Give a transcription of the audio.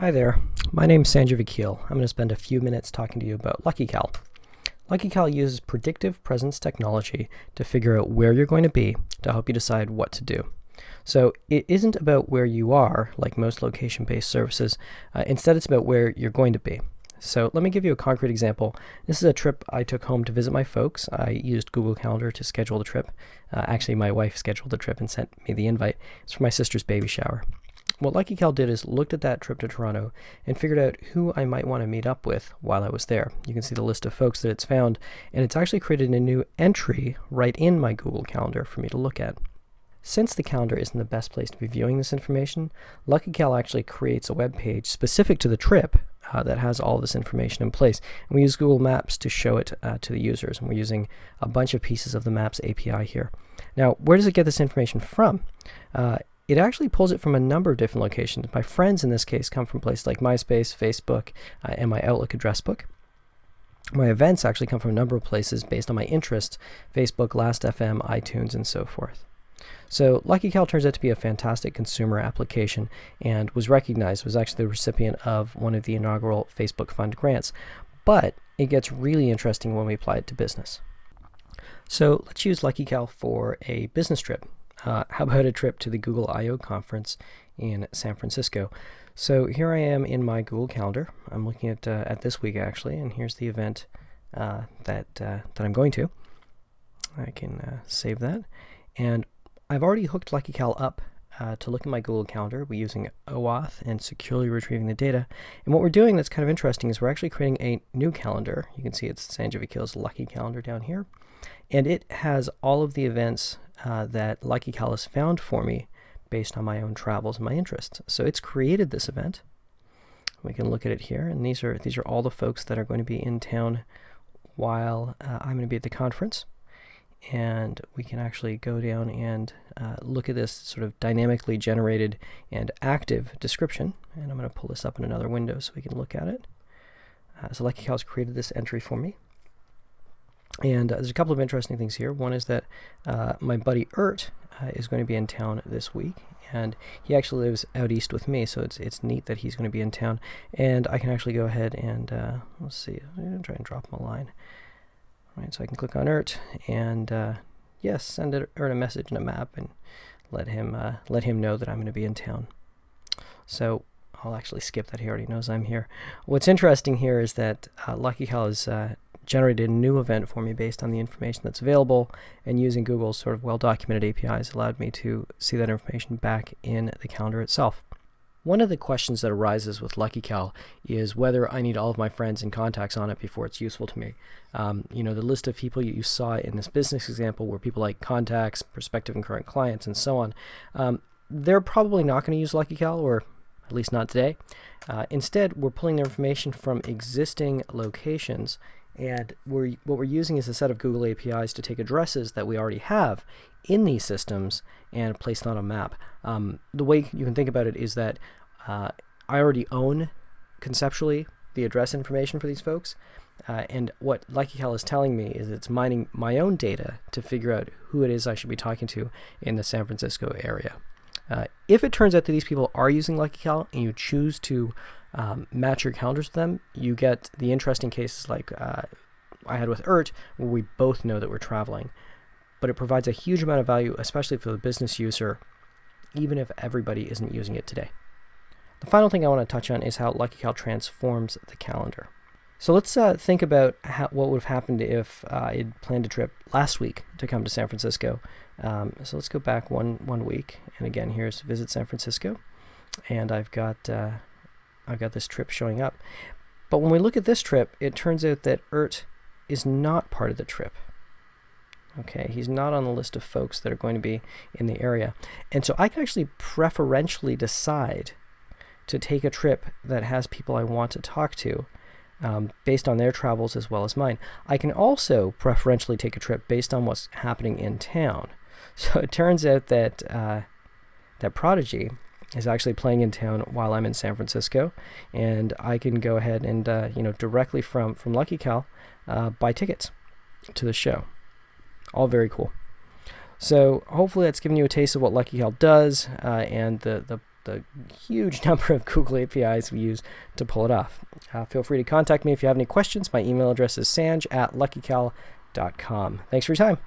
Hi there, my name's Sanjay Vakil. I'm going to spend a few minutes talking to you about LuckyCal. LuckyCal uses predictive presence technology to figure out where you're going to be to help you decide what to do. So it isn't about where you are, like most location-based services. Instead, it's about where you're going to be. So let me give you a concrete example. This is a trip I took home to visit my folks. I used Google Calendar to schedule the trip. Actually, my wife scheduled the trip and sent me the invite. It's for my sister's baby shower. What LuckyCal did is looked at that trip to Toronto and figured out who I might want to meet up with while I was there. You can see the list of folks that it's found, and it's actually created a new entry right in my Google Calendar for me to look at. Since the calendar isn't the best place to be viewing this information, LuckyCal actually creates a web page specific to the trip that has all this information in place. And we use Google Maps to show it to the users, and we're using a bunch of pieces of the Maps API here. Now, where does it get this information from? It actually pulls it from a number of different locations. My friends in this case come from places like MySpace, Facebook, and my Outlook address book. My events actually come from a number of places based on my interests: Facebook, Last.fm, iTunes, and so forth. So LuckyCal turns out to be a fantastic consumer application and was recognized, was actually the recipient of one of the inaugural Facebook Fund grants. But it gets really interesting when we apply it to business. So let's use LuckyCal for a business trip. How about a trip to the Google I/O conference in San Francisco? So here I am in my Google Calendar. I'm looking at this week actually, and here's the event that I'm going to. I can save that, and I've already hooked LuckyCal up to look at my Google Calendar. We're using OAuth and securely retrieving the data. And what we're doing that's kind of interesting is we're actually creating a new calendar. You can see it's Sanjay Vakil's Lucky Calendar down here, and it has all of the events that LuckyCal has found for me based on my own travels and my interests. So it's created this event. We can look at it here, and these are all the folks that are going to be in town while I'm going to be at the conference. And we can actually go down and look at this sort of dynamically generated and active description. And I'm going to pull this up in another window so we can look at it. So LuckyCal has created this entry for me. And there's a couple of interesting things here. One is that my buddy Ert is going to be in town this week, and he actually lives out east with me, so it's neat that he's going to be in town. And I can actually go ahead and let's see, I'm going to try and drop him a line. All right, so I can click on Ert and yes, send Ert a message in a map and let him know that I'm going to be in town. So I'll actually skip that. He already knows I'm here. What's interesting here is that LuckyCal has generated a new event for me based on the information that's available, and using Google's sort of well-documented APIs allowed me to see that information back in the calendar itself. One of the questions that arises with LuckyCal is whether I need all of my friends and contacts on it before it's useful to me. The list of people you saw in this business example were people like contacts, prospective and current clients, and so on. They're probably not going to use LuckyCal, or at least not today. Instead, we're pulling their information from existing locations, and what we're using is a set of Google APIs to take addresses that we already have in these systems and place them on a map. The way you can think about it is that I already own, conceptually, the address information for these folks. And what LuckyCal is telling me is it's mining my own data to figure out who it is I should be talking to in the San Francisco area. If it turns out that these people are using LuckyCal and you choose to match your calendars with them, you get the interesting cases like I had with Ert, where we both know that we're traveling. But it provides a huge amount of value, especially for the business user, even if everybody isn't using it today. The final thing I want to touch on is how LuckyCal transforms the calendar. So let's think about what would have happened if I had planned a trip last week to come to San Francisco. So let's go back one week, and again, here's Visit San Francisco, and I've got this trip showing up. But when we look at this trip, it turns out that Ert is not part of the trip. Okay, he's not on the list of folks that are going to be in the area. And so I can actually preferentially decide to take a trip that has people I want to talk to based on their travels as well as mine. I can also preferentially take a trip based on what's happening in town. So it turns out that that Prodigy is actually playing in town while I'm in San Francisco, and I can go ahead and directly from LuckyCal buy tickets to the show. All very cool. So hopefully that's given you a taste of what LuckyCal does and the the huge number of Google APIs we use to pull it off. Feel free to contact me if you have any questions. My email address is sanj@luckycal.com. Thanks for your time.